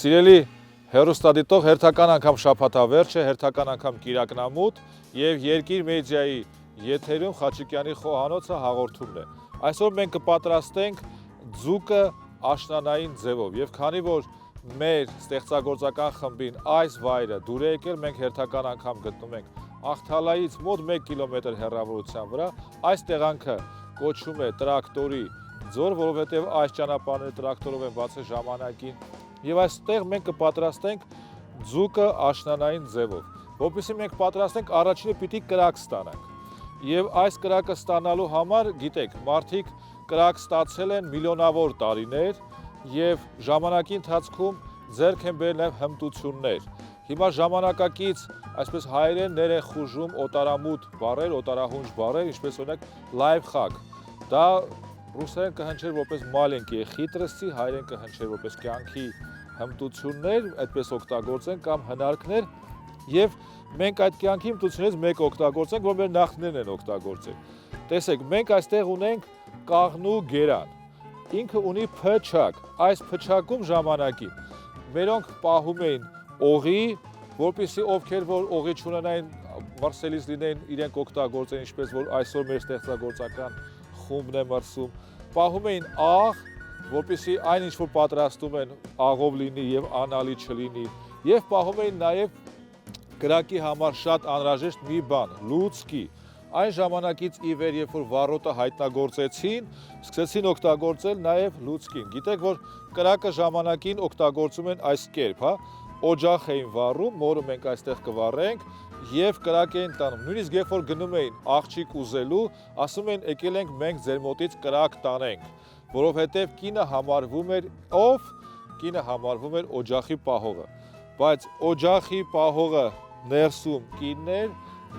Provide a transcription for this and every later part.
Սիրելի հեռուստադիտող, հերթական անգամ շաբաթավերջ է, հերթական անգամ կիրակնամուտ եւ Երկիր մեդիայի եթերում Խաչիկյանի խոհանոցը հաղորդումն է։ Այսօր մենք կպատրաստենք ձուկը աշնանային ձևով եւ քանի որ մեր ստեղծագործական խմբին այս վայրը դուր է եկել, մենք հերթական անգամ գտնում ենք Աղթալայից մոտ 1 կիլոմետր հեռավորության վրա, այս տեղանքը կոչվում է տրակտորի ձոր, որովհետև այս ճանապարհները տրակտորով են բացել ժամանակին եւ այստեղ մենք կպատրաստենք ձուկը աշնանային ձևով։ Որպեսզի մենք պատրաստենք, առաջինը պիտի կրակ ստանանք։ Եվ այս կրակը ստանալու համար, գիտեք, մարդիկ կրակ ստացել են միլիոնավոր տարիներ եւ ժամանակի ընթացքում ձեռք են բերել նաեւ հմտություններ։ Հիմա ժամանակակից, այսպես հայերեններ են խուժում օտարամուտ բառեր, օտարահունչ բառեր, ինչպես օրինակ լայվ խակ։ Դա ռուսերեն կհնչեր որպես մալենկի խիտրսի, հայերեն կհնչեր որպես կյանքի հմտություններ, այդպես օգտագործեն կամ հնարքներ, եւ մենք այդ կյանքի հմտություններից մեկ օգտագործենք, որ մեր նախնիներն են օգտագործել։ Տեսեք, մենք այստեղ ունենք կաղնու գերան։ Ինքը ունի փչակ։ Այս փչակում ժամանակին մերոնք պահում էին օղի, որպեսզի ովքեր որ օղի չունենային, մրսելիս լինեն, իրենք օգտագործեն, ինչպես որ այսօր մեր ստեղծագործական խումբն է մրսում, պահում էին աղ, որպեսզի այն ինչ որ պատրաստում են աղով լինի եւ անալի չլինի, եւ պահում էին նաեւ կրակի համար շատ անհրաժեշտ մի բան՝ լուցկի։ Այն ժամանակից ի վեր, երբ որ վառոտը հայտնագործեցին, սկսեցին օգտագործել նաեւ լուցկին։ Գիտեք, որ կրակը ժամանակին օգտագործում են այս կերպ, հա, օջախ էին վառում, մորը մենք այստեղ կվառենք եւ կրակ էին տանում։ Նույնիսկ երբ որ գնում էին աղջիկ ուզելու, ասում են եկել ենք մենք ձեր մոտից կրակ տանենք, որովհետեւ կինը համարվում էր ով, կինը համարվում էր օջախի պահողը, բայց օջախի պահողը ներսում կինն էր,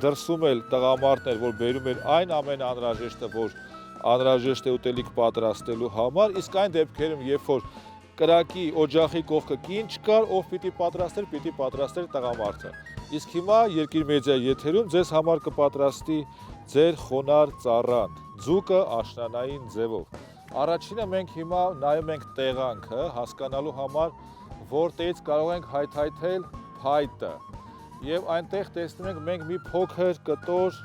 դրսում էլ տղամարդն էր, որ բերում էր այն ամեն անհրաժեշտը, որ անհրաժեշտ է ուտելիք պատրաստելու համար, իսկ այն դեպքերում, երբ որ կրակի օջախի կողքը կին չկար, ով պիտի պատրաստեր տղամարդը։ Իսկ հիմա Երկիր մեդիայի եթերում ձեզ համար կպատրաստի ձեր խոնար ծառան, ձուկը աշնանային ձևով։ Առաջինը մենք հիմա նայում ենք տեղանքը, հասկանալու համար, որտեղից կարող ենք հայթայթել փայտը։ Եվ այնտեղ տեսնում ենք մենք մի փոքր կտոր,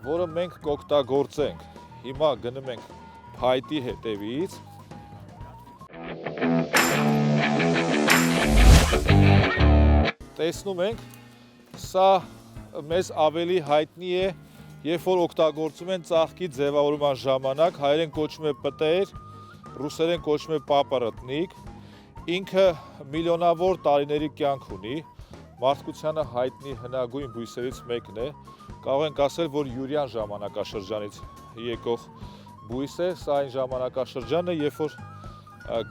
որը մենք կօգտագործենք։ Հիմա գնում ենք փայտի հետևից։ Տեսնում ենք, սա մեզ ավելի հայտնի է, երբ որ օգտագործում են ծաղկի ձևավորման ժամանակ, հայերեն կոչվում է պտեր, ռուսերեն կոչվում է պապարատնիկ, ինքը միլիոնավոր տարիների կյանք ունի, մարդկությանը հայտնի հնագույն բույսերից մեկն է, կարող ենք ասել, որ յուրյան ժամանակաշրջանից եկող բույս է, սա այն ժամանակաշրջանը, երբ որ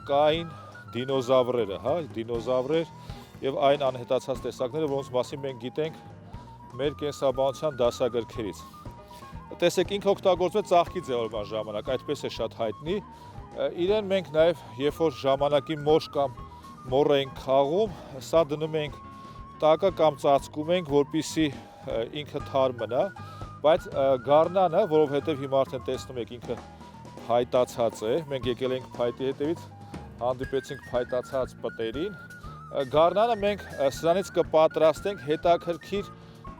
կային դինոզավրերը, հա, դինոզավրեր եւ այն անհետացած տեսակները, որոնց մասին մենք գիտենք մեր կենսաբանության դասագրքերից։ Տեսեք, ինքը օգտագործվում է ծաղկի ձևավորման ժամանակ, այդպես է շատ հայտնի։ Իրեն մենք նաեւ, երբ որ ժամանակի մոշ կամ մոռ ենք խաղում, սա դնում ենք տակը կամ ծածկում ենք, որպեսզի ինքը թարմ մնա, բայց գառնանը, որովհետեւ հիմա արդեն տեսնում եք ինքը փայտացած է, մենք եկել ենք փայտի հետևից, հանդիպեցինք փայտացած պտերին, գառնանը մենք սրանից կպատրաստենք հետաքրքիր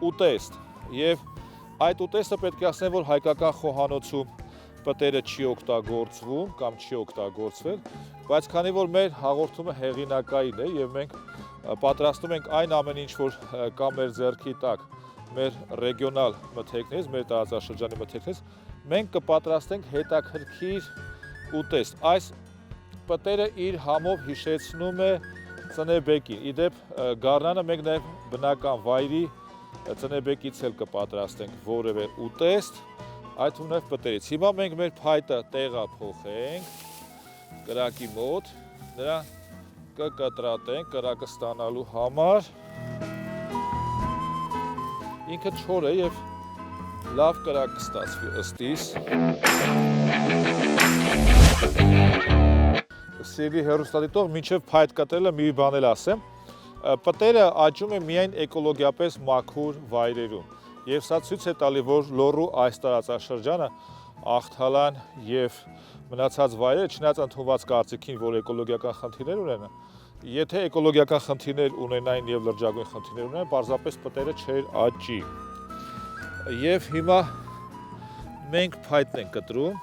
ուտեստ եւ այդ ուտեստը պետք է ասեմ, որ հայկական խոհանոցում պտերը չի օգտագործվում կամ չի օգտագործվել, բայց քանի որ մեր հաղորդումը հեղինակային է եւ մենք պատրաստում ենք այն ամեն ինչ, որ կա մեր ձեռքի տակ, մեր ռեգիոնալ մթերքներից, մեր տարածաշրջանի մթերքներից, մենք կպատրաստենք հետաքրքիր ուտեստ։ Այս պտերը իր համով հիշեցնում է ծնեբեկին։ Իդեպ գառնանը մենք նաև բնական վայրի ծնեբեկից էլ կպատրաստենք որևէ ուտեստ, այդ թվում նաև պտերից։ Հիմա մենք մեր փայտը տեղափոխենք կրակի մոտ, նրան կկտրատենք կրակը ստանալու համար։ Ինքը չոր է եւ լավ կրակ կստացվի ըստ իս։ Սիրելի հեռուստադիտող, մինչև փայտ կտրելը մի բան էլ ասեմ։ Պտերը աճում է միայն էկոլոգիապես մաքուր վայրերում։ Եվ սա ցույց է տալի, որ լոռու այս տարածաշրջանը Աղթալան եւ մնացած վայրերը, չնայած ընդունված կարծիքին, որ էկոլոգիական խնդիրներ ունեն, Եթե էկոլոգիական խնդիրներ ունենային եւ լրջագույն խնդիրներ ունենային, պարզապես պտերը չէր աճի։ Եվ հիմա մենք փայտն ենք կտրում։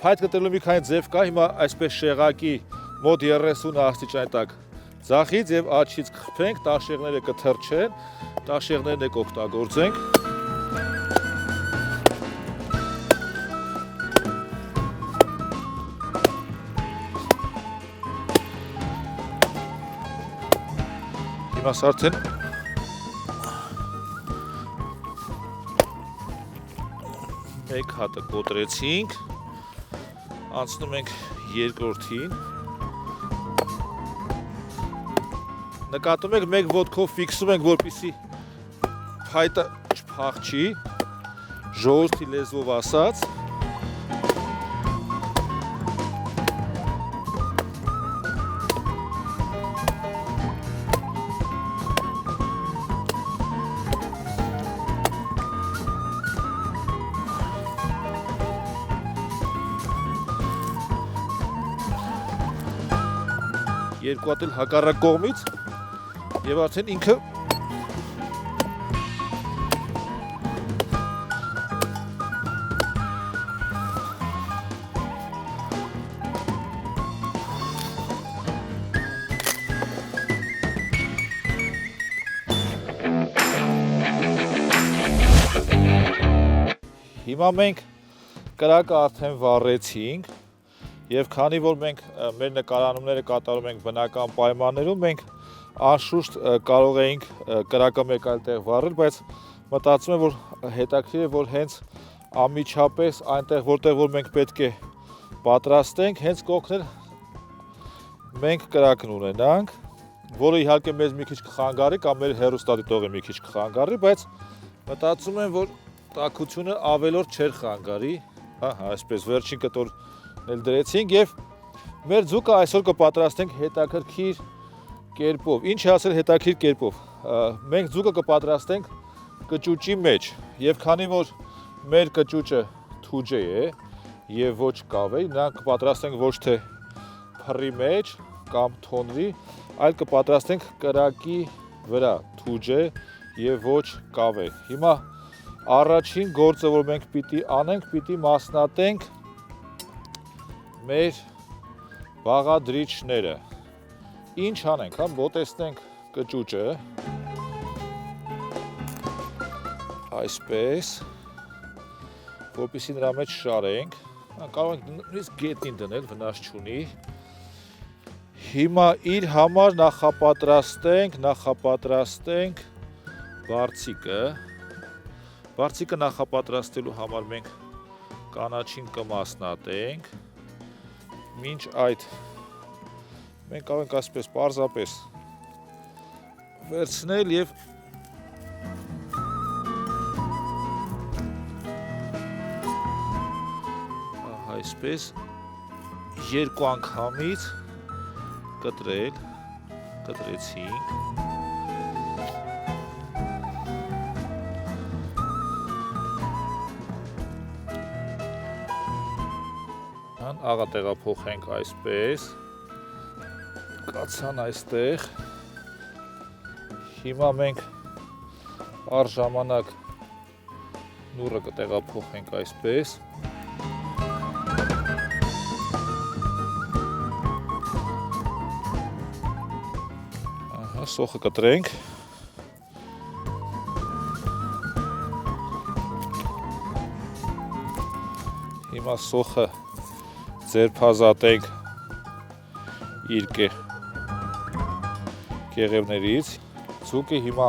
Փայտ կտրելու մի քանի ձև կա, հիմա այսպես շեղակի մոտ 30 աստիճանի տակ ձախից եւ աչքից կխփենք, տաշեղները կթրջեն, տաշեղներն եք օգտագործենք։ Հիմա արդեն մեկ հատը կոտրեցինք, անցնում ենք երկրորդին։ Նկատում եք մեկ ոտքով ֆիքսում ենք, որպեսզի փայտը չփախչի, ժողովրդի լեզվով ասած։ Երկու հատ էլ հակառակ կողմից եւ արդեն ինքը Հիմա մենք կրակը արդեն վառեցինք եւ քանի որ մենք մեր նկարանումները կատարում ենք բնական պայմաններում, մենք անշուշտ կարող էինք կրակը մեկ այլ տեղ վառել, բայց մտածում եմ, որ հետաքրքիր է, որ հենց անմիջապես այնտեղ, որտեղ որ մենք պետք է պատրաստենք, հենց կողքներ մենք կրակն ունենանք, որը իհարկե մեզ մի քիչ կխանգարի կամ մեր հեռուստադիտողը մի քիչ կխանգարի, բայց մտածում եմ, որ տաքությունը ավելորդ չէր խանգարի, այսպես վերջին կտորն էլ դրեցինք եւ մեր ձուկը այսօր կպատրաստենք հետաքրքիր կերպով։ Ինչ է ասել հետաքրքիր կերպով։ Մենք ձուկը կպատրաստենք կճուճի մեջ եւ քանի որ մեր կճուճը թուջե է եւ ոչ կավե, նրանք կպատրաստենք ոչ թե փռի մեջ կամ թոնրի, այլ կպատրաստենք կրակի վրա թուջե եւ ոչ կավե։ Հիմա առաջին գործը, որ մենք պիտի անենք, պիտի մասնատենք մեր բաղադրիչները։ Ինչ անենք, մոտեցնենք կճուճը, այսպես, որպեսզի նրա մեջ շարենք, կարող ենք նույնիսկ գետնին դնել, վնաս չունի։ Հիմա իր համար նախապատրաստենք բարձիկը։ Բարձիկը նախապատրաստելու համար մենք կանաչին կմասնատենք, մինչ այդ մենք կարող ենք այսպես պարզապես վերցնել եւ այսպես երկու անգամից կտրեցինք։ Աղա տեղափոխենք այսպես, կացան այստեղ, հիմա մենք առժամանակ նուռը կտեղափոխենք այսպես, սոխը կտրենք, հիմա սոխը ձերբազատենք իր կեղևներից, ձուկը հիմա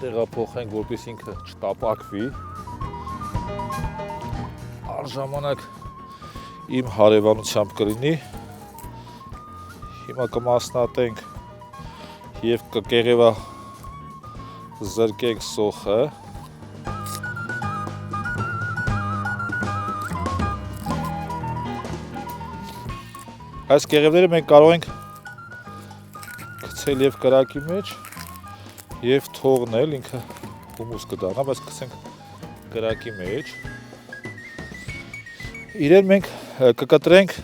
տեղափոխենք, որպես ինքը չտապակվի, առժամանակ իմ հարևանությամբ կլինի, հիմա կմասնատենք և կկեղևա զրկենք սոխը, այս կեղևները մենք կարող ենք գցել եւ կրակի մեջ եւ թողնել, ինքը հումուս կդառնա, բայց գցենք կրակի մեջ։ Իրեն մենք կկտրենք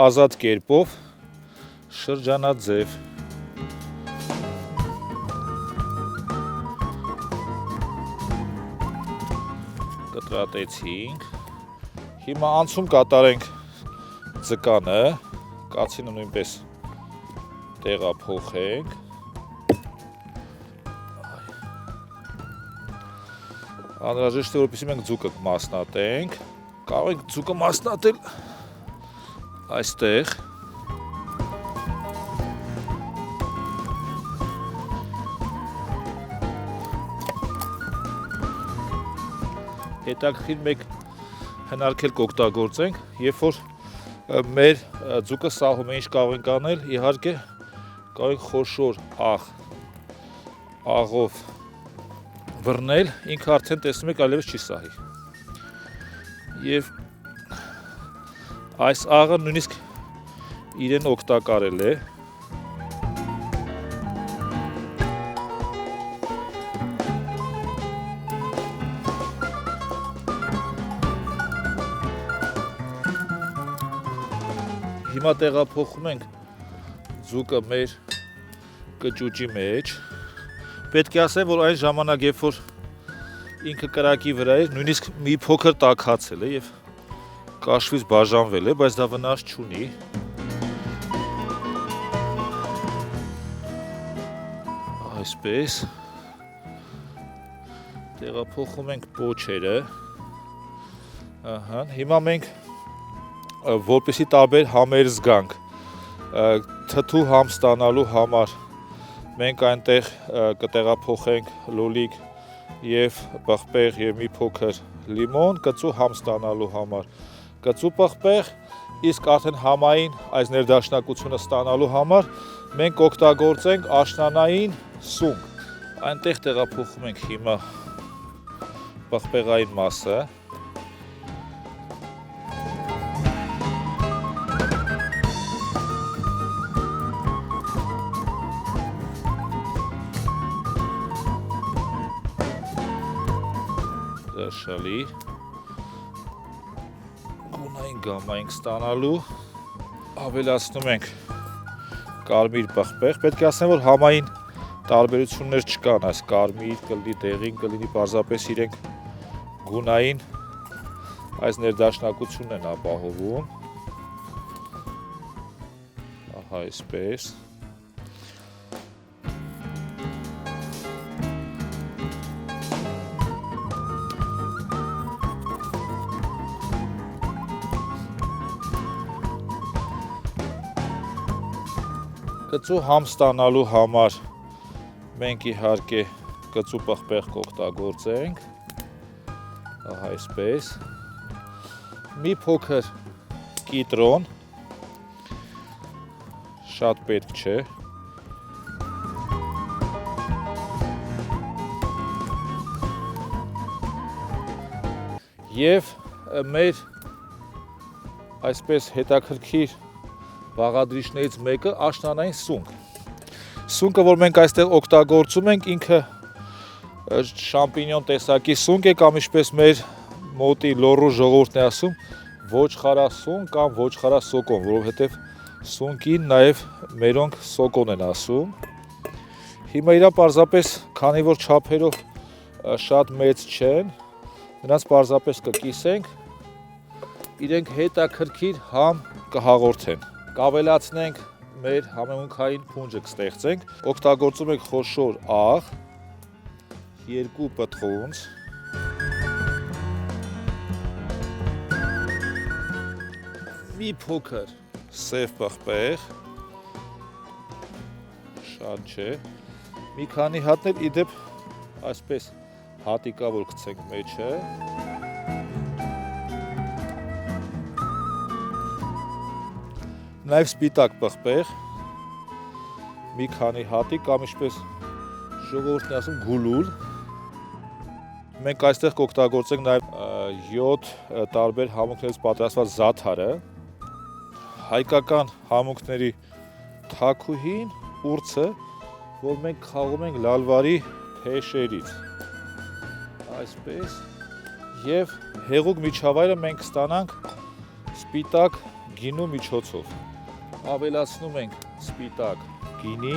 ազատ կերպով, շրջանաձև։ Կտրատեցինք։ Հիմա անցում կատարենք ձկանը, կացինը նույնպես տեղափոխենք։ Անհրաժեշտ է, որպեսզի մենք ձուկը մասնատենք։ Կարող ենք ձուկը մասնատել այստեղ։ Հետաքրքիր մեկ հնարքել կօգտագործենք, երբ որ մեր ձուկը սահում է, ինչ կարող ենք անել, իհարկե կարող ենք խոշոր աղով բռնել, ինքը արդեն տեսնում եք այլևս չի սահի։ Եվ այս աղը նույնիսկ իրեն օգտակարել է։ Հիմա տեղափոխում ենք ձուկը մեր կճուճի մեջ։ Պետք է ասեմ, որ այն ժամանակ, երբ որ ինքը կրակի վրա էր, նույնիսկ մի փոքր տաքացել է եւ կաշվից բաժանվել է, բայց դա վնաս չունի։ Այսպես տեղափոխում ենք պոչերը։ Հիմա մենք որպեսզի տարբեր համեր զգանք, թթու համ ստանալու համար մենք այնտեղ կտեղափոխենք լոլիկ եւ պղպեղ եւ մի փոքր լիմոն, կծու համ ստանալու համար, կծու պղպեղ, իսկ արդեն համային այս ներդաշնակությունը ստանալու համար մենք օգտագործենք աշնանային սունկ։ Այնտեղ տեղափոխում ենք հիմա պղպեղային մասը։ Շալի գունային գամա ենք ստանալու, ավելացնում ենք կարմիր պղպեղ, պետք է ասեմ, որ համային տարբերություններ չկան, այս կարմիր կլինի, դեղին կլինի, պարզապես իրենք գունային այս ներդաշնակությունն են ապահովում, ահա այսպես։ Կծու համ ստանալու համար մենք իհարկե կծու պղպեղ կօգտագործենք, ահա այսպես, մի փոքր կիտրոն, շատ պետք չէ, և մեր այսպես հետաքրքիր բաղադրիչներից մեկը աշնանային սունկ։ Սունկը, որ մենք այստեղ օգտագործում ենք, ինքը շամպինյոն տեսակի սունկ է, կամ ինչպես մեր մոտի լոռու ժողովուրդն է ասում, ոչխարասուն կամ ոչխարասոկոն, որովհետև սունկին նաև մերոնք սոկոն են ասում։ Հիմա իրա պարզապես, քանի որ չափերով շատ մեծ չեն, նրանց պարզապես կկիսենք, իրենք հետաքրքիր համ կհաղորդեն։ Կավելացնենք մեր համեմունքային փունջը կստեղծենք, օգտագործում ենք խոշոր աղ, 2 պտղունց, մի փոքր սև պղպեղ, շատ չէ, մի քանի հատն էլ իդեպ այսպես հատիկավոր գցենք մեջը, նաև սպիտակ պղպեղ, մի քանի հատիկ, կամ ինչպես ժողովուրդն է ասում, գուլուլ։ Մենք այստեղ կօգտագործենք նաև 7 տարբեր համունքներից պատրաստված զաթարը, հայկական համունքների թաքուհին, ուրցը, որ մենք խաղում ենք լալվարի թեշերից, այսպես, և հեղուկ միջավայրը մենք ստանանք սպիտակ գինու միջոցով։ Ավելացնում ենք սպիտակ գինի,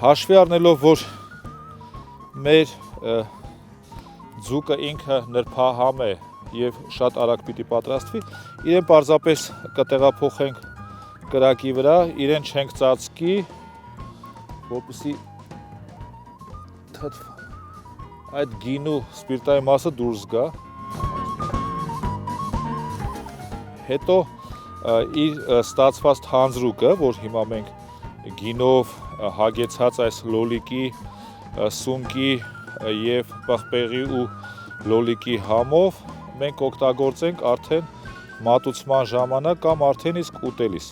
հաշվի առնելով, որ մեր ձուկը ինքը նրբահամ է և շատ արագ պիտի պատրաստվի, իրեն պարզապես կտեղափոխենք կրակի վրա, իրեն չենք ծածկի, որպեսզի այդ գինու սպիրտային մասը դուրս գա, հետո իր ստացված թանձրուկը, որ հիմա մենք գինով հագեցած այս լոլիկի, սունկի և պղպեղի ու լոլիկի համով մենք օգտագործենք արդեն մատուցման ժամանակ կամ արդեն իսկ ուտելիս։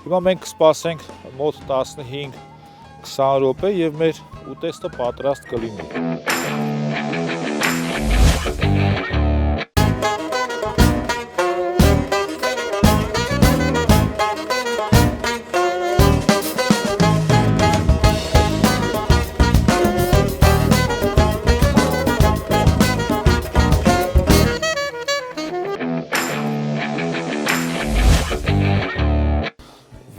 Հիմա մենք կսպասենք մոտ 15-20 րոպե և մեր ուտեստը պատրաստ կլինի։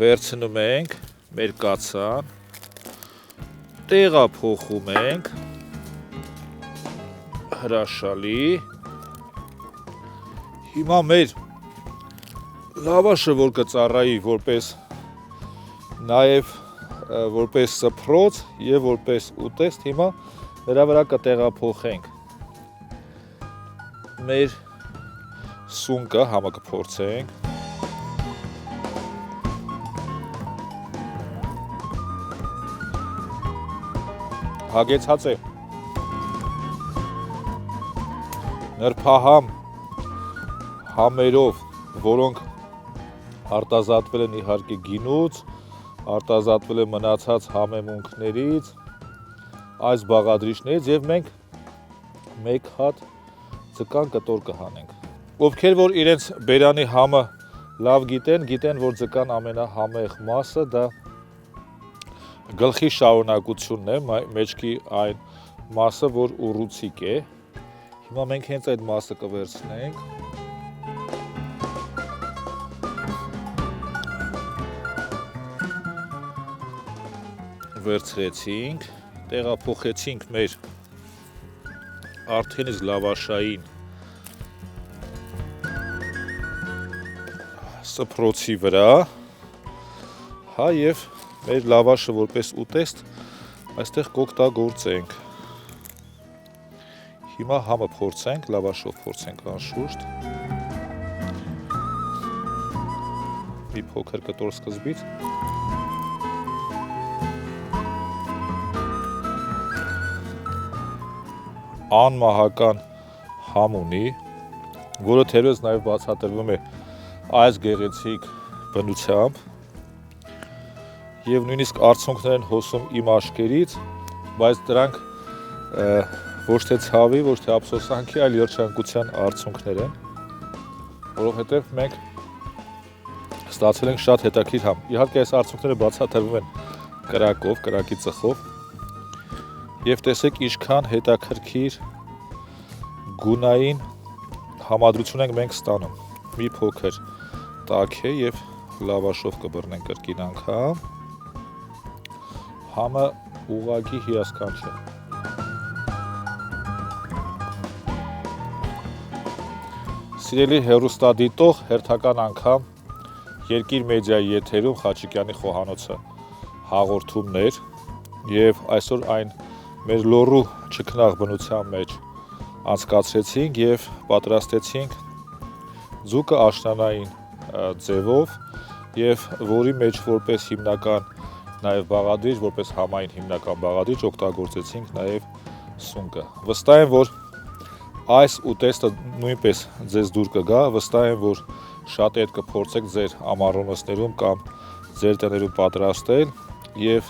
Վերցնում ենք մեր կացան, տեղափոխում ենք, հրաշալի, հիմա մեր լավաշը, որ կծառայի որպես նաև որպես սփռոց և որպես ուտեստ, հիմա նրա վրա կտեղափոխենք մեր սունկը, համը կփորձենք, հագեցած է նրբահամ համերով, որոնք արտազատվել են իհարկե գինուց, արտազատվել են մնացած համեմունքներից, այս բաղադրիչներից և մենք մեկ հատ ձկան կտոր կհանենք։ Ովքեր որ իրենց բերանի համը լավ գիտեն, որ ձկան ամենահամեղ մասը դա գլխի շարունակությունն է, մեջքի այն մասը, որ ուռուցիկ է։ Հիմա մենք հենց այդ մասը կվերցնենք։ Վերցրեցինք, տեղափոխեցինք մեր արդեն իսկ լավաշային սփռոցի վրա, և մեր լավաշը որպես ուտեստ այստեղ կօգտագործենք։ Հիմա համը փորձենք, լավաշով փորձենք անշուշտ։ Մի փոքր կտոր սկզբից։ Անմահական համ ունի, որը թերևս նաև բացատրվում է այս գեղեցիկ բնությամբ և նույնիսկ արցունքներ են հոսում իմ աշկերից, բայց դրանք ոչ թե ցավի, ոչ թե ափսոսանքի, այլ երջանկության արցունքներ են, որովհետև մենք ստացել ենք շատ հետաքրքիր համ։ Իհարկե այս արցունքները բացատրվում են կրակով, կրակի ծխով, և տեսեք ինչքան հետաքրքիր գունային համադրություն ենք մենք ստանում։ Մի փոքր տաք է և լավաշով կբռնենք կրկին անգամ։ Համը ուղղակի հիասքանչ է։ Սիրելի հեռուստադիտող, հերթական անգամ Երկիր մեդիայի եթերում Խաչիկյանի խոհանոցը հաղորդումներ և այսօր այն մեր լոռու չքնաղ բնության մեջ անցկացրեցինք և պատրաստեցինք ձուկը աշնանային ձևով և որի մեջ որպես հիմնական նաև բաղադրիչ, որպես համային հիմնական բաղադրիչ օգտագործեցինք նաև սունկը։ Վստահ եմ, որ այս ուտեստը նույնպես ձեզ դուր կգա, վստահ եմ, որ շատ հետ կփորձեք ձեր ամառոնոցներում կամ ձեր տներում պատրաստել և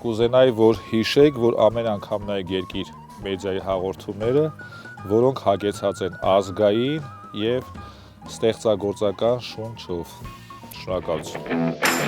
կուզենայի, որ հիշեք, որ ամեն անգամ նայեք Երկիր մեդիայի հաղորդումները, որոնք հագեցած են ազգային և ստեղծագործական շունչով։ Շնորհակալություն։